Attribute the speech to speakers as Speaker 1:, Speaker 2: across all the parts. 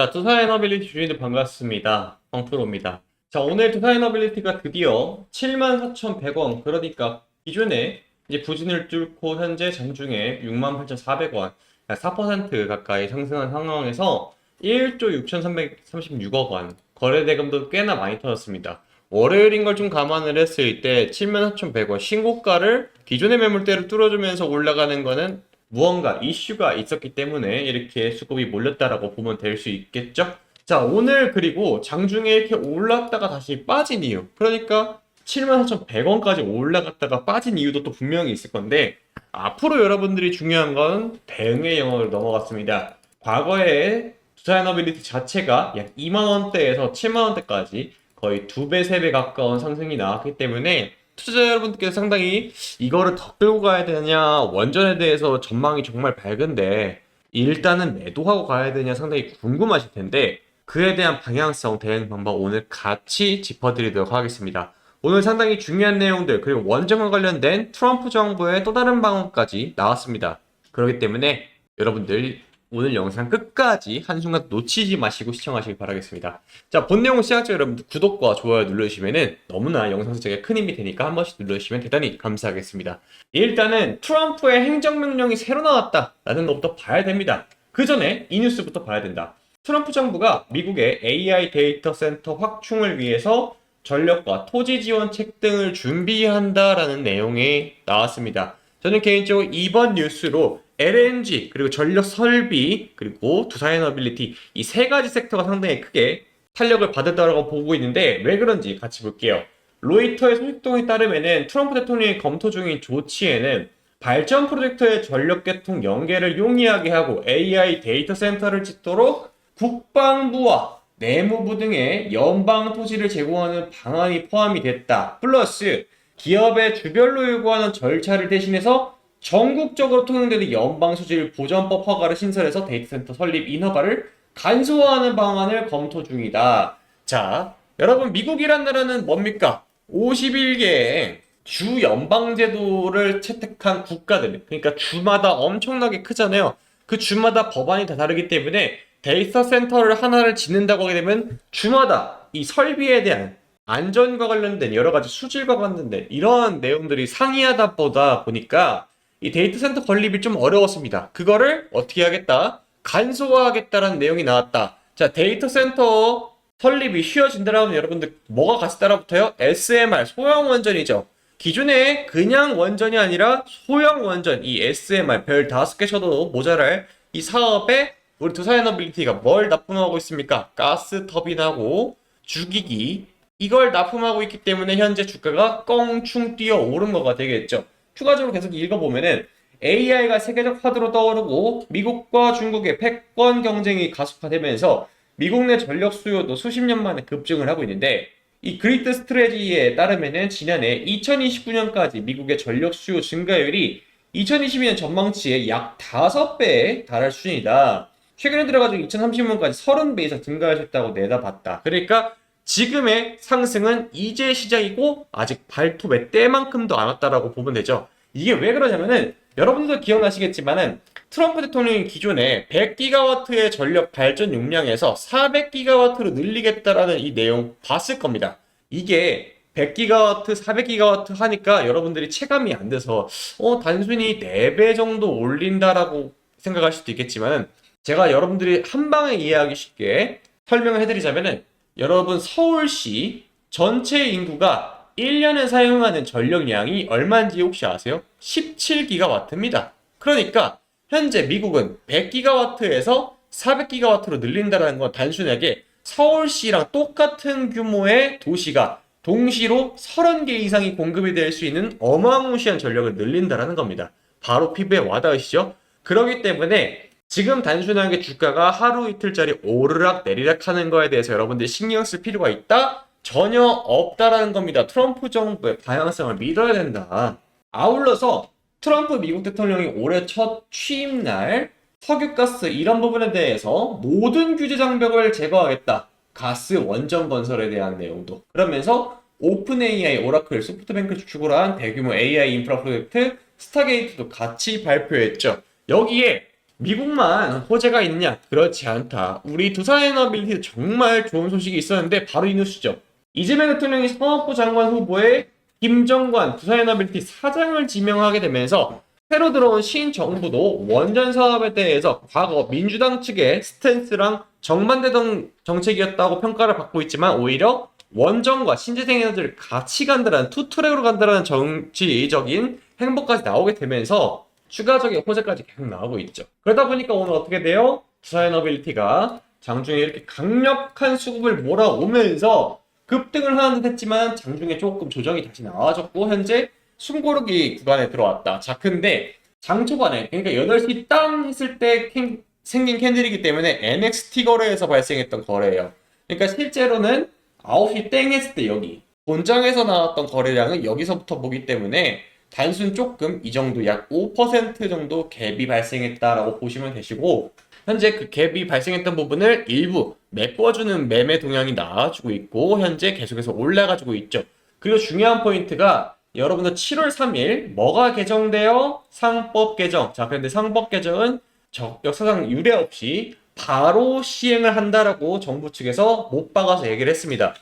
Speaker 1: 자, 투사에너빌리티 주인들 반갑습니다. 황프로입니다. 자, 오늘 투사에너빌리티가 드디어 74,100원, 그러니까 기존에 이제 부진을 뚫고 현재 장중에 68,400원, 약 4% 가까이 상승한 상황에서 1조 6,336억 원, 거래대금도 꽤나 많이 터졌습니다. 월요일인 걸 좀 감안을 했을 때 74,100원 신고가를 기존의 매물대를 뚫어주면서 올라가는 거는 무언가 이슈가 있었기 때문에 이렇게 수급이 몰렸다라고 보면 될 수 있겠죠? 자, 오늘 그리고 장중에 이렇게 올랐다가 다시 빠진 이유. 그러니까 74,100원까지 올라갔다가 빠진 이유도 또 분명히 있을 건데, 앞으로 여러분들이 중요한 건 대응의 영역으로 넘어갔습니다. 과거에 투자에너빌리티 자체가 약 2만원대에서 7만원대까지 거의 2배, 3배 가까운 상승이 나왔기 때문에 투자자 여러분께서 상당히 이거를 더 끌고 가야 되냐, 원전에 대해서 전망이 정말 밝은데 일단은 매도하고 가야 되냐 상당히 궁금하실 텐데, 그에 대한 방향성, 대응 방법 오늘 같이 짚어드리도록 하겠습니다. 오늘 상당히 중요한 내용들, 그리고 원전과 관련된 트럼프 정부의 또 다른 방언까지 나왔습니다. 그렇기 때문에 여러분들 오늘 영상 끝까지 한순간 놓치지 마시고 시청하시길 바라겠습니다. 자, 본 내용 시작할 때 여러분들 구독과 좋아요 눌러주시면은 너무나 영상 제작에 큰 힘이 되니까 한 번씩 눌러주시면 대단히 감사하겠습니다. 일단은 트럼프의 행정명령이 새로 나왔다라는 것부터 봐야 됩니다. 그 전에 이 뉴스부터 봐야 된다. 트럼프 정부가 미국의 AI 데이터 센터 확충을 위해서 전력과 토지 지원책 등을 준비한다라는 내용이 나왔습니다. 저는 개인적으로 이번 뉴스로 LNG, 그리고 전력 설비, 그리고 투사에너빌리티 이 세 가지 섹터가 상당히 크게 탄력을 받았다고 보고 있는데, 왜 그런지 같이 볼게요. 로이터의 소식통에 따르면은 트럼프 대통령이 검토 중인 조치에는 발전 프로젝터의 전력 계통 연계를 용이하게 하고 AI 데이터 센터를 짓도록 국방부와 내무부 등의 연방 토지를 제공하는 방안이 포함이 됐다. 플러스 기업의 주별로 요구하는 절차를 대신해서 전국적으로 통용되는 연방수질 보전법 허가를 신설해서 데이터 센터 설립 인허가를 간소화하는 방안을 검토 중이다. 자, 여러분, 미국이란 나라는 뭡니까? 51개의 주 연방제도를 채택한 국가들, 그러니까 주마다 엄청나게 크잖아요. 그 주마다 법안이 다 다르기 때문에 데이터 센터를 하나를 짓는다고 하게 되면 주마다 이 설비에 대한 안전과 관련된 여러 가지 수질과 관련된 이런 내용들이 상이하다 보다 보니까 이 데이터 센터 건립이 좀 어려웠습니다. 그거를 어떻게 하겠다? 간소화하겠다라는 내용이 나왔다. 자, 데이터 센터 설립이 쉬워진다라면 여러분들 뭐가 같이 따라붙어요? SMR, 소형 원전이죠. 기존에 그냥 원전이 아니라 소형 원전, 이 SMR 별 5개 쳐도 모자랄 이 사업에 우리 투사에너빌리티가 뭘 납품하고 있습니까? 가스 터빈하고 주기기, 이걸 납품하고 있기 때문에 현재 주가가 껑충 뛰어 오른 거가 되겠죠. 추가적으로 계속 읽어보면은 AI가 세계적 화두로 떠오르고 미국과 중국의 패권 경쟁이 가속화되면서 미국 내 전력 수요도 수십 년 만에 급증을 하고 있는데, 이 그리드 스트래지에 따르면은 지난해 2029년까지 미국의 전력 수요 증가율이 2022년 전망치의 약 5배에 달할 수준이다. 최근에 들어가지고 2030년까지 30배 이상 증가할 수 있다고 내다봤다. 그러니까 지금의 상승은 이제 시작이고 아직 발톱의 때만큼도 안 왔다라고 보면 되죠. 이게 왜 그러냐면은 여러분들도 기억나시겠지만은 트럼프 대통령이 기존에 100기가와트의 전력 발전 용량에서 400기가와트로 늘리겠다라는 이 내용 봤을 겁니다. 이게 100기가와트, 400기가와트 하니까 여러분들이 체감이 안 돼서 단순히 4배 정도 올린다라고 생각할 수도 있겠지만은, 제가 여러분들이 한 방에 이해하기 쉽게 설명을 해드리자면은, 여러분 서울시 전체 인구가 1년에 사용하는 전력량이 얼마인지 혹시 아세요? 17기가와트입니다. 그러니까 현재 미국은 100기가와트에서 400기가와트로 늘린다는 건 단순하게 서울시랑 똑같은 규모의 도시가 동시로 30개 이상이 공급이 될 수 있는 어마무시한 전력을 늘린다는 겁니다. 바로 피부에 와닿으시죠? 그렇기 때문에 지금 단순하게 주가가 하루 이틀짜리 오르락 내리락 하는 거에 대해서 여러분들이 신경 쓸 필요가 있다? 전혀 없다라는 겁니다. 트럼프 정부의 방향성을 믿어야 된다. 아울러서 트럼프 미국 대통령이 올해 첫 취임날 석유가스 이런 부분에 대해서 모든 규제 장벽을 제거하겠다. 가스 원전 건설에 대한 내용도. 그러면서 오픈 AI, 오라클, 소프트뱅크 주축으로 한 대규모 AI 인프라 프로젝트 스타게이트도 같이 발표했죠. 여기에 미국만 호재가 있냐? 그렇지 않다. 우리 두산에너빌리티도 정말 좋은 소식이 있었는데 바로 이 뉴스죠. 이재명 대통령이 사업부 장관 후보에 김정관 두산에너빌리티 사장을 지명하게 되면서 새로 들어온 신정부도 원전 사업에 대해서 과거 민주당 측의 스탠스랑 정반대던 정책이었다고 평가를 받고 있지만 오히려 원전과 신재생 에너지를 같이 간다는 투트랙으로 간다는 정치적인 행보까지 나오게 되면서 추가적인 호재까지 계속 나오고 있죠. 그러다 보니까 오늘 어떻게 돼요? 두산에너빌리티가 장중에 이렇게 강력한 수급을 몰아오면서 급등을 하는 듯 했지만 장중에 조금 조정이 다시 나와줬고 현재 숨고르기 구간에 들어왔다. 자, 근데 장 초반에 그러니까 8시 땅 했을 때 생긴 캔들이기 때문에 NXT 거래에서 발생했던 거래예요. 그러니까 실제로는 9시 땡 했을 때 여기 본장에서 나왔던 거래량은 여기서부터 보기 때문에 단순 조금 이 정도 약 5% 정도 갭이 발생했다라고 보시면 되시고 현재 그 갭이 발생했던 부분을 일부 메꿔주는 매매 동향이 나와주고 있고 현재 계속해서 올라가지고 있죠. 그리고 중요한 포인트가 여러분들 7월 3일 뭐가 개정되어? 상법 개정. 자, 그런데 상법 개정은 역사상 유례 없이 바로 시행을 한다라고 정부 측에서 못 박아서 얘기를 했습니다.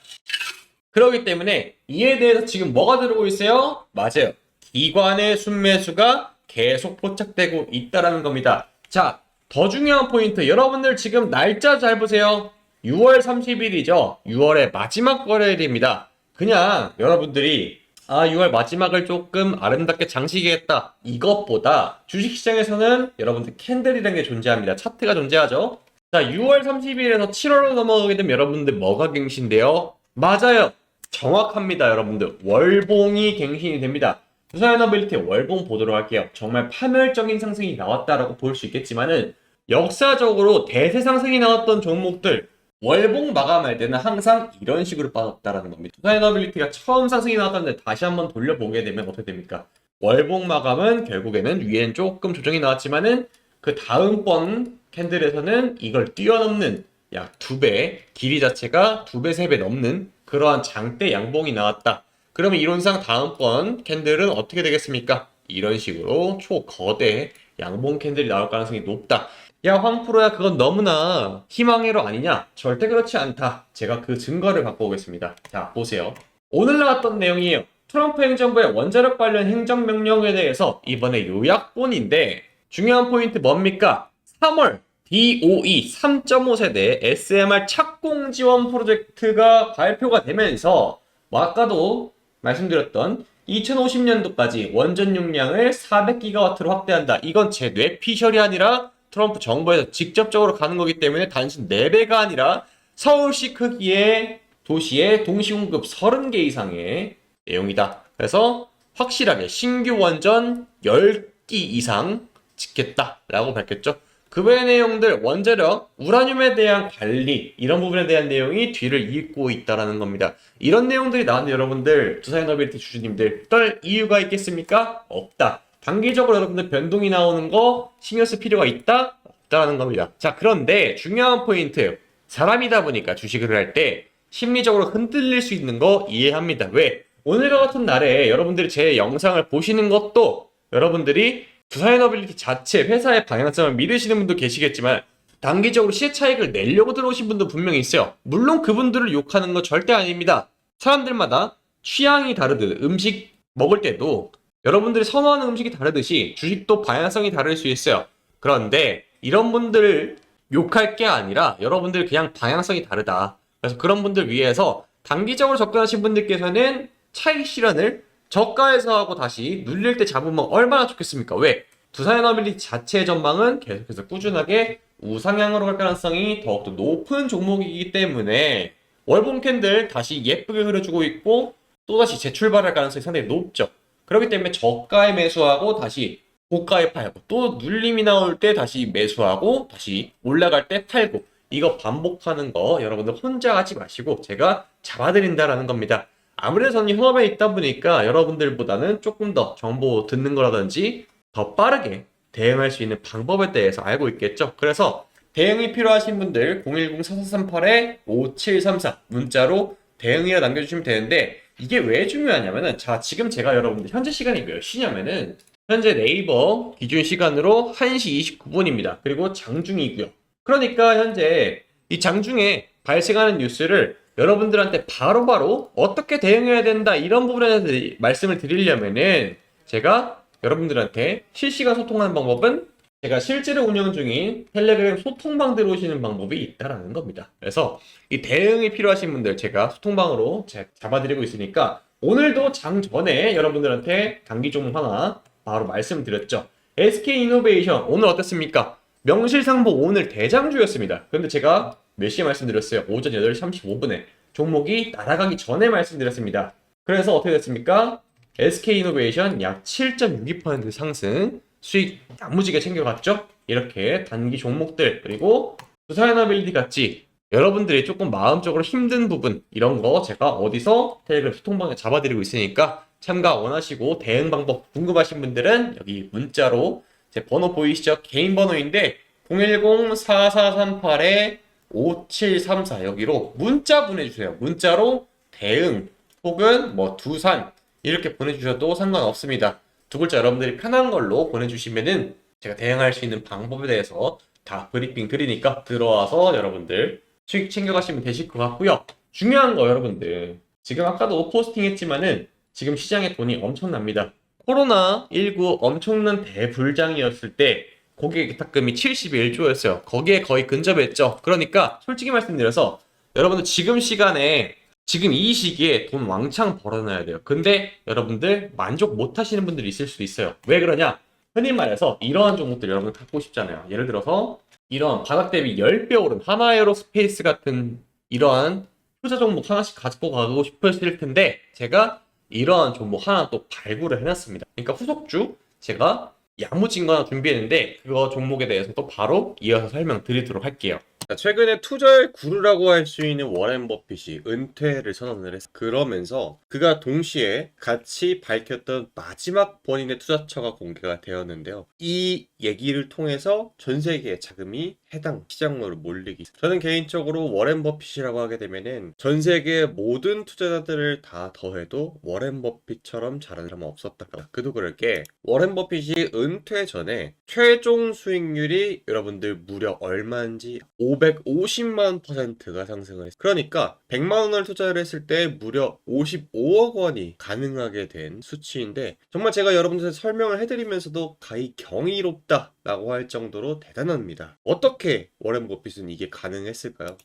Speaker 1: 그렇기 때문에 이에 대해서 지금 뭐가 들어오고 있어요? 맞아요. 기관의 순매수가 계속 포착되고 있다라는 겁니다. 자, 더 중요한 포인트. 여러분들 지금 날짜 잘 보세요. 6월 30일이죠. 6월의 마지막 거래일입니다. 그냥 여러분들이 6월 마지막을 조금 아름답게 장식했다. 이것보다 주식시장에서는 여러분들 캔들이라는 게 존재합니다. 차트가 존재하죠. 자, 6월 30일에서 7월로 넘어가게 되면 여러분들 뭐가 갱신돼요? 맞아요. 정확합니다, 여러분들. 월봉이 갱신이 됩니다. 두산에너빌리티 월봉 보도록 할게요. 정말 파멸적인 상승이 나왔다라고 볼 수 있겠지만은 역사적으로 대세 상승이 나왔던 종목들 월봉 마감할 때는 항상 이런 식으로 빠졌다라는 겁니다. 두산에너빌리티가 처음 상승이 나왔다는데 다시 한번 돌려보게 되면 어떻게 됩니까? 월봉 마감은 결국에는 위엔 조금 조정이 나왔지만은 그 다음번 캔들에서는 이걸 뛰어넘는 약 2배, 길이 자체가 2배, 3배 넘는 그러한 장대 양봉이 나왔다. 그러면 이론상 다음번 캔들은 어떻게 되겠습니까? 이런 식으로 초거대 양봉 캔들이 나올 가능성이 높다. 야, 황프로야, 그건 너무나 희망회로 아니냐? 절대 그렇지 않다. 제가 그 증거를 갖고 오겠습니다. 자, 보세요. 오늘 나왔던 내용이에요. 트럼프 행정부의 원자력 관련 행정명령에 대해서 이번에 요약본인데 중요한 포인트 뭡니까? 3월 DOE 3.5세대 SMR 착공 지원 프로젝트가 발표가 되면서 아까도 말씀드렸던 2050년도까지 원전 용량을 400기가와트로 확대한다. 이건 제 뇌피셜이 아니라 트럼프 정부에서 직접적으로 가는 거기 때문에 단순 4배가 아니라 서울시 크기의 도시의 동시 공급 30개 이상의 내용이다. 그래서 확실하게 신규 원전 10기 이상 짓겠다라고 밝혔죠. 그 외의 내용들, 원자력, 우라늄에 대한 관리 이런 부분에 대한 내용이 뒤를 잇고 있다라는 겁니다. 이런 내용들이 나왔는데 여러분들 두산에너빌리티 주주님들 어떨 이유가 있겠습니까? 없다. 단기적으로 여러분들 변동이 나오는 거 신경 쓸 필요가 있다? 없다라는 겁니다. 자, 그런데 중요한 포인트. 사람이다 보니까 주식을 할 때 심리적으로 흔들릴 수 있는 거 이해합니다. 왜? 오늘과 같은 날에 여러분들이 제 영상을 보시는 것도 여러분들이 두산에너빌리티 자체 회사의 방향성을 믿으시는 분도 계시겠지만 단기적으로 시세 차익을 내려고 들어오신 분도 분명히 있어요. 물론 그분들을 욕하는 건 절대 아닙니다. 사람들마다 취향이 다르듯 음식 먹을 때도 여러분들이 선호하는 음식이 다르듯이 주식도 방향성이 다를 수 있어요. 그런데 이런 분들을 욕할 게 아니라 여러분들 그냥 방향성이 다르다. 그래서 그런 분들 위해서 단기적으로 접근하신 분들께서는 차익 실현을 저가에서 하고 다시 눌릴 때 잡으면 얼마나 좋겠습니까? 왜? 두산에너빌리티 자체의 전망은 계속해서 꾸준하게 우상향으로 갈 가능성이 더욱더 높은 종목이기 때문에 월봉 캔들 다시 예쁘게 흐려주고 있고 또다시 재출발할 가능성이 상당히 높죠. 그렇기 때문에 저가에 매수하고 다시 고가에 팔고 또 눌림이 나올 때 다시 매수하고 다시 올라갈 때 팔고 이거 반복하는 거 여러분들 혼자 하지 마시고 제가 잡아드린다라는 겁니다. 아무래도 저는 현업에 있다 보니까 여러분들보다는 조금 더 정보 듣는 거라든지 더 빠르게 대응할 수 있는 방법에 대해서 알고 있겠죠. 그래서 대응이 필요하신 분들 010-4438-5734 문자로 대응이라 남겨주시면 되는데 이게 왜 중요하냐면은 자 지금 제가 여러분들 현재 시간이 몇 시냐면은 현재 네이버 기준 시간으로 1시 29분입니다. 그리고 장중이고요. 그러니까 현재 이 장중에 발생하는 뉴스를 여러분들한테 바로바로 어떻게 대응해야 된다 이런 부분에 대해서 말씀을 드리려면은 제가 여러분들한테 실시간 소통하는 방법은 제가 실제로 운영 중인 텔레그램 소통방 들어오시는 방법이 있다라는 겁니다. 그래서 이 대응이 필요하신 분들 제가 소통방으로 잡아드리고 있으니까 오늘도 장 전에 여러분들한테 단기 종목 하나 바로 말씀드렸죠. SK이노베이션 오늘 어땠습니까? 명실상부 오늘 대장주였습니다. 그런데 제가 몇 시에 말씀드렸어요? 오전 8시 35분에 종목이 날아가기 전에 말씀드렸습니다. 그래서 어떻게 됐습니까? SK이노베이션 약 7.62% 상승, 수익 야무지게 챙겨갔죠? 이렇게 단기 종목들 그리고 두산에너빌리티 같이 여러분들이 조금 마음적으로 힘든 부분 이런 거 제가 어디서 텔레그램 소통방에 잡아드리고 있으니까 참가 원하시고 대응 방법 궁금하신 분들은 여기 문자로 제 번호 보이시죠? 개인 번호인데 010-4438-5734 여기로 문자 보내주세요. 문자로 대응 혹은 뭐 두산 이렇게 보내주셔도 상관없습니다. 두 글자 여러분들이 편한 걸로 보내주시면은 제가 대응할 수 있는 방법에 대해서 다 브리핑 드리니까 들어와서 여러분들 수익 챙겨가시면 되실 것 같고요. 중요한 거 여러분들 지금 아까도 포스팅 했지만은 지금 시장에 돈이 엄청납니다. 코로나19 엄청난 대불장이었을 때 고객 예탁금이 71조였어요. 거기에 거의 근접했죠. 그러니까 솔직히 말씀드려서 여러분들 지금 시간에 지금 이 시기에 돈 왕창 벌어놔야 돼요. 근데 여러분들 만족 못 하시는 분들이 있을 수도 있어요. 왜 그러냐? 흔히 말해서 이러한 종목들 여러분 갖고 싶잖아요. 예를 들어서 이런 바닥 대비 10배 오른 하나에어로스페이스 같은 이러한 투자 종목 하나씩 가지고 가고 싶으실 텐데 제가 이러한 종목 하나 또 발굴을 해놨습니다. 그러니까 후속주 제가 야무진 거 하나 준비했는데 그거 종목에 대해서 또 바로 이어서 설명드리도록 할게요.
Speaker 2: 최근에 투자의 구루라고 할 수 있는 워렌 버핏이 은퇴를 선언을 했어요. 그러면서 그가 동시에 같이 밝혔던 마지막 본인의 투자처가 공개가 되었는데요. 이 얘기를 통해서 전 세계의 자금이 해당 시장으로 몰리기. 저는 개인적으로 워렌 버핏이라고 하게 되면은 전 세계의 모든 투자자들을 다 더해도 워렌 버핏처럼 잘하는 사람은 없었다. 그도 그럴 게 워렌 버핏이 은퇴 전에 최종 수익률이 여러분들 무려 얼마인지 550만%가 상승을 했어요. 그러니까 100만 원을 투자를 했을 때 무려 55억 원이 가능하게 된 수치인데 정말 제가 여러분들한테 설명을 해드리면서도 가히 경이롭다 라고 할 정도로 대단합니다. 어떻게 워렌 버핏은 이게 가능했을까요?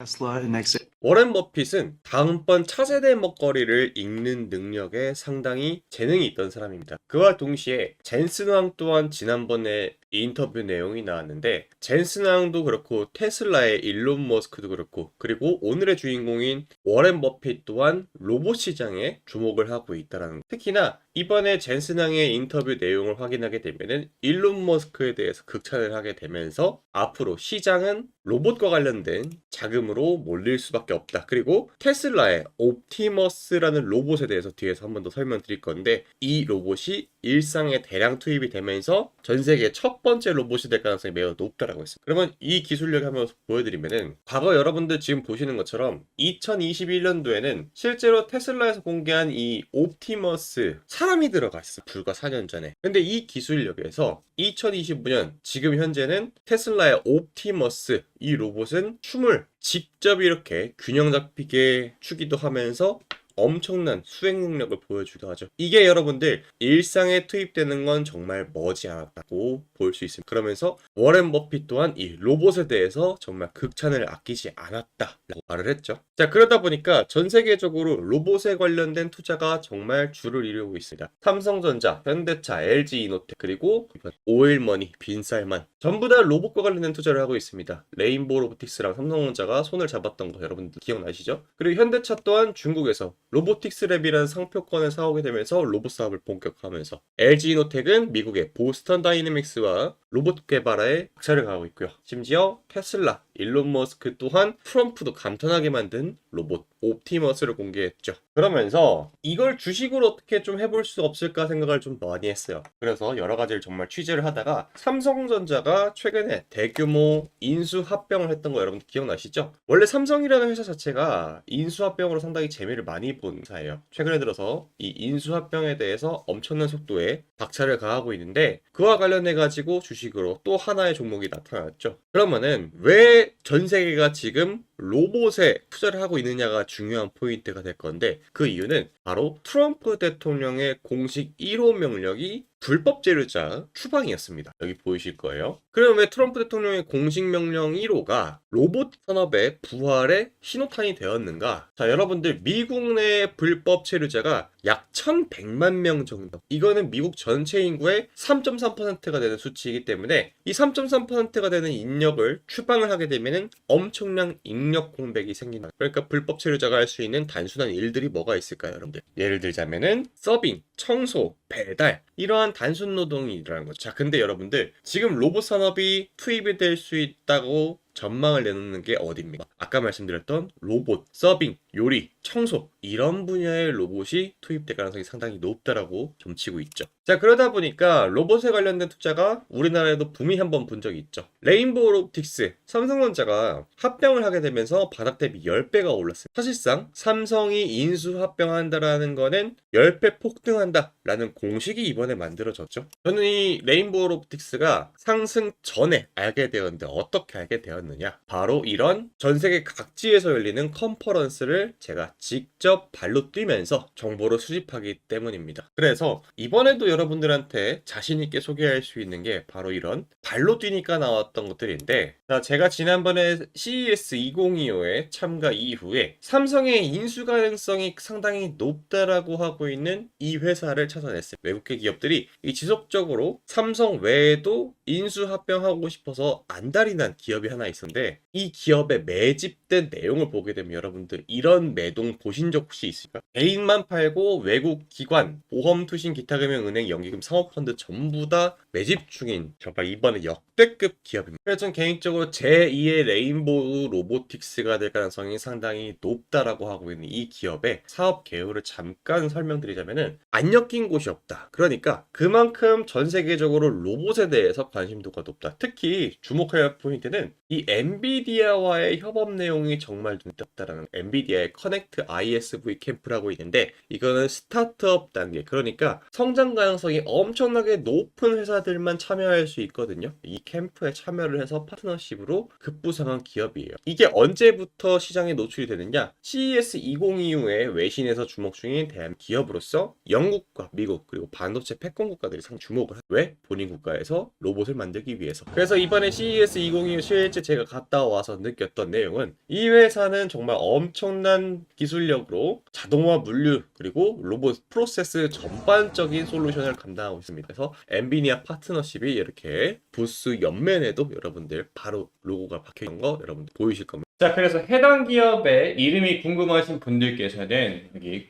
Speaker 2: 워렌 버핏은 다음번 차세대 먹거리를 읽는 능력에 상당히 재능이 있던 사람입니다. 그와 동시에 젠슨 왕 또한 지난번에 인터뷰 내용이 나왔는데 젠슨 왕도 그렇고 테슬라의 일론 머스크도 그렇고 그리고 오늘의 주인공인 워렌 버핏 또한 로봇 시장에 주목을 하고 있다는 것. 특히나 이번에 젠슨 왕의 인터뷰 내용을 확인하게 되면은 일론 머스크에 대해서 극찬을 하게 되면서 앞으로 시장은 로봇과 관련된 자금으로 몰릴 수밖에 없다. 그리고 테슬라의 옵티머스라는 로봇에 대해서 뒤에서 한 번 더 설명드릴 건데 이 로봇이 일상에 대량 투입이 되면서 전 세계 첫 번째 로봇이 될 가능성이 매우 높다라고 했어요. 그러면 이 기술력 한번 보여드리면은 과거 여러분들 지금 보시는 것처럼 2021년도에는 실제로 테슬라에서 공개한 이 옵티머스 사람이 들어가 있어요. 불과 4년 전에. 근데 이 기술력에서 2025년 지금 현재는 테슬라의 옵티머스 이 로봇은 춤을 직접 이렇게 균형 잡히게 추기도 하면서 엄청난 수행 능력을 보여주기도 하죠. 이게 여러분들 일상에 투입되는 건 정말 머지않았다고 볼 수 있습니다. 그러면서 워렌 버핏 또한 이 로봇에 대해서 정말 극찬을 아끼지 않았다라고 말을 했죠. 자, 그러다 보니까 전 세계적으로 로봇에 관련된 투자가 정말 줄을 이루고 있습니다. 삼성전자, 현대차, LG이노텍 그리고 오일머니, 빈쌀만 전부 다 로봇과 관련된 투자를 하고 있습니다. 레인보우 로보틱스랑 삼성전자가 손을 잡았던 거 여러분들 기억나시죠? 그리고 현대차 또한 중국에서 로보틱스 랩이라는 상표권을 사오게 되면서 로봇 사업을 본격화하면서 LG이노텍은 미국의 보스턴 다이내믹스와 로봇 개발에 박차를 가하고 있고요. 심지어 테슬라, 일론 머스크 또한 트럼프도 감탄하게 만든 로봇 옵티머스를 공개했죠. 그러면서 이걸 주식으로 어떻게 좀 해볼 수 없을까 생각을 좀 많이 했어요. 그래서 여러 가지를 정말 취재를 하다가 삼성전자가 최근에 대규모 인수합병을 했던 거 여러분 기억나시죠? 원래 삼성이라는 회사 자체가 인수합병으로 상당히 재미를 많이 본사예요. 최근에 들어서 이 인수합병에 대해서 엄청난 속도에 박차를 가하고 있는데 그와 관련해 가지고 주식으로 또 하나의 종목이 나타났죠. 그러면은 왜 전 세계가 지금 로봇에 투자를 하고 있느냐가 중요한 포인트가 될 건데 그 이유는 바로 트럼프 대통령의 공식 1호 명령이 불법 재료자 추방이었습니다. 여기 보이실 거예요. 그럼 왜 트럼프 대통령의 공식 명령 1호가 로봇 산업의 부활의 신호탄이 되었는가? 자, 여러분들 미국 내 불법 체류자가 약 1100만 명 정도. 이거는 미국 전체 인구의 3.3%가 되는 수치이기 때문에 이 3.3%가 되는 인력을 추방을 하게 되면은 엄청난 인력 공백이 생긴다. 그러니까 불법 체류자가 할 수 있는 단순한 일들이 뭐가 있을까요, 여러분들? 예를 들자면은 서빙, 청소, 배달 이러한 단순 노동이 일어나는 거죠. 자, 근데 여러분들 지금 로봇 산업이 투입이 될 수 있다고 전망을 내놓는 게 어디입니까? 아까 말씀드렸던 로봇, 서빙, 요리, 청소 이런 분야의 로봇이 투입될 가능성이 상당히 높다라고 점치고 있죠. 자, 그러다 보니까 로봇에 관련된 투자가 우리나라에도 붐이 한번 본 적이 있죠. 레인보우 로보틱스, 삼성전자가 합병을 하게 되면서 바닥 대비 10배가 올랐어요. 사실상 삼성이 인수 합병한다라는 거는 10배 폭등한다라는 공식이 이번에 만들어졌죠. 저는 이 레인보우 로보틱스가 상승 전에 알게 되었는데 어떻게 알게 되었느냐? 바로 이런 전 세계 각지에서 열리는 컨퍼런스를 제가 직접 발로 뛰면서 정보를 수집하기 때문입니다. 그래서 이번에도 여러분들한테 자신 있게 소개할 수 있는 게 바로 이런 발로 뛰니까 나왔던 것들인데, 자, 제가 지난번에 CES 2025에 참가 이후에 삼성의 인수 가능성이 상당히 높다라고 하고 있는 이 회사를 찾아냈어요. 외국계 기업들이 이 지속적으로 삼성 외에도 인수 합병하고 싶어서 안달이 난 기업이 하나 있었는데 이 기업에 매집된 내용을 보게 되면 여러분들 이런 매동 보신 적 혹시 있을까요? 개인만 팔고 외국 기관, 보험, 투신, 기타 금융, 은행, 연기금, 사모펀드 전부 다 매집 중인 정말 이번에 역대급 기업입니다. 그래서 저는 개인적으로 제2의 레인보우 로보틱스가 될 가능성이 상당히 높다라고 하고 있는 이 기업의 사업 개요를 잠깐 설명드리자면은 안 엮인 곳이 없다. 그러니까 그만큼 전 세계적으로 로봇에 대해서 관심도가 높다. 특히 주목할 포인트는 이 엔비디아와의 협업 내용이 정말 눈에 띄었다라는 엔비디아의 커넥트 ISV 캠프라고 있는데 이거는 스타트업 단계, 그러니까 성장 가능성이 엄청나게 높은 회사들만 참여할 수 있거든요. 이 캠프에 참여를 해서 파트너십으로 급부상한 기업이에요. 이게 언제부터 시장에 노출이 되느냐? CES 2025에 외신에서 주목 중인 대한 기업으로서 영국과 미국 그리고 반도체 패권 국가들이 상 주목을 왜? 본인 국가에서 로봇을 만들기 위해서. 그래서 이번에 CES 2025 실제 제가 갔다 와서 느꼈던 내용은 이 회사는 정말 엄청난 기술력으로 자동화 물류 그리고 로봇 프로세스 전반적인 솔루션을 감당하고 있습니다. 그래서 엔비디아 파트너십이 이렇게 부스 옆면에도 여러분들 바로 로고가 박혀 있는 거 여러분들 보이실 겁니다.
Speaker 1: 자, 그래서 해당 기업의 이름이 궁금하신 분들께서는 여기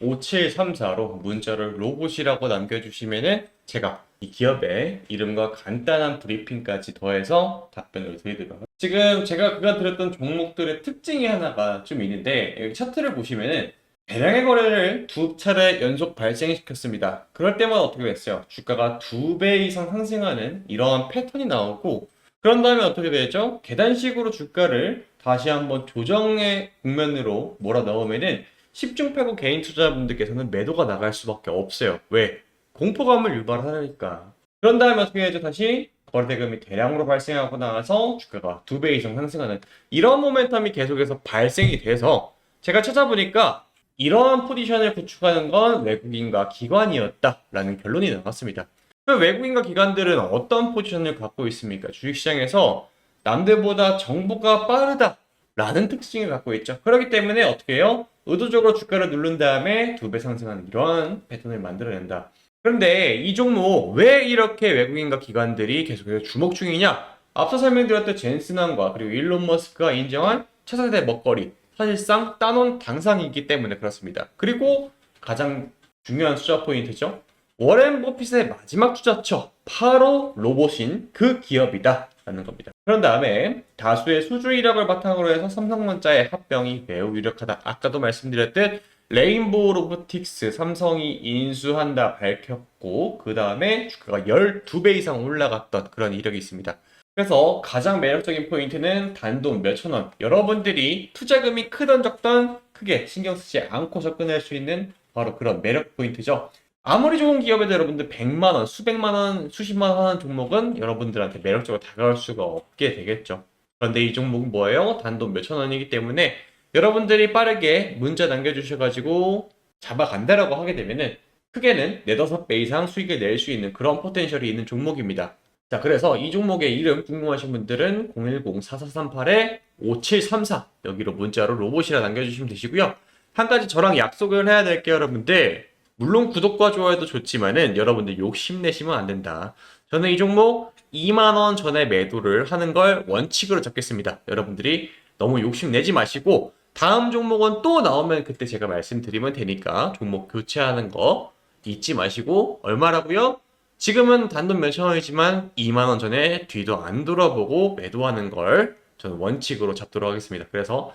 Speaker 1: 010-4438-5734로 문자를 로봇이라고 남겨주시면은 제가 이 기업의 이름과 간단한 브리핑까지 더해서 답변을 드리도록 하겠습니다. 지금 제가 그간 드렸던 종목들의 특징이 하나가 좀 있는데 여기 차트를 보시면은 대량의 거래를 두 차례 연속 발생시켰습니다. 그럴 때마다 어떻게 됐어요? 주가가 2배 이상 상승하는 이러한 패턴이 나오고 그런 다음에 어떻게 되죠? 계단식으로 주가를 다시 한번 조정의 국면으로 몰아넣으면은 10중 8구 개인 투자자분들께서는 매도가 나갈 수밖에 없어요. 왜? 공포감을 유발하니까. 그런 다음에 어떻게 되죠? 다시 거래대금이 대량으로 발생하고 나서 주가가 2배 이상 상승하는 이런 모멘텀이 계속해서 발생이 돼서 제가 찾아보니까 이러한 포지션을 구축하는 건 외국인과 기관이었다라는 결론이 나왔습니다. 그 외국인과 기관들은 어떤 포지션을 갖고 있습니까? 주식시장에서 남들보다 정보가 빠르다라는 특징을 갖고 있죠. 그렇기 때문에 어떻게 해요? 의도적으로 주가를 누른 다음에 2배 상승하는 이러한 패턴을 만들어낸다. 그런데 이 종목 왜 이렇게 외국인과 기관들이 계속해서 주목 중이냐? 앞서 설명드렸던 젠슨왕과 그리고 일론 머스크가 인정한 차세대 먹거리, 사실상 따놓은 당상이기 때문에 그렇습니다. 그리고 가장 중요한 투자 포인트죠. 워렌 버핏의 마지막 투자처, 바로 로봇인 그 기업이다 라는 겁니다. 그런 다음에 다수의 수주 이력을 바탕으로 해서 삼성전자의 합병이 매우 유력하다. 아까도 말씀드렸듯 레인보우 로보틱스 삼성이 인수한다 밝혔고 그 다음에 주가가 12배 이상 올라갔던 그런 이력이 있습니다. 그래서 가장 매력적인 포인트는 단돈 몇천 원. 여러분들이 투자금이 크던 적던 크게 신경 쓰지 않고 접근할 수 있는 바로 그런 매력 포인트죠. 아무리 좋은 기업에도 여러분들 100만 원, 수백만 원, 수십만 원 하는 종목은 여러분들한테 매력적으로 다가올 수가 없게 되겠죠. 그런데 이 종목은 뭐예요? 단돈 몇천 원이기 때문에 여러분들이 빠르게 문자 남겨주셔가지고 잡아간다라고 하게 되면은 크게는 4, 5배 이상 수익을 낼 수 있는 그런 포텐셜이 있는 종목입니다. 자, 그래서 이 종목의 이름 궁금하신 분들은 010-4438-5734 여기로 문자로 로봇이라 남겨주시면 되시고요. 한 가지 저랑 약속을 해야 될게요, 여러분들. 물론 구독과 좋아요도 좋지만은 여러분들 욕심내시면 안 된다. 저는 이 종목 2만 원 전에 매도를 하는 걸 원칙으로 잡겠습니다. 여러분들이 너무 욕심내지 마시고 다음 종목은 또 나오면 그때 제가 말씀드리면 되니까 종목 교체하는 거 잊지 마시고 얼마라고요? 지금은 단돈 몇천 원이지만 2만 원 전에 뒤도 안 돌아보고 매도하는 걸 저는 원칙으로 잡도록 하겠습니다. 그래서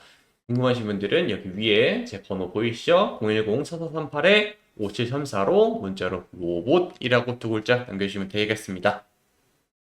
Speaker 1: 궁금하신 분들은 여기 위에 제 번호 보이시죠? 010-4438-5734로 문자로 로봇이라고 두 글자 남겨주시면 되겠습니다.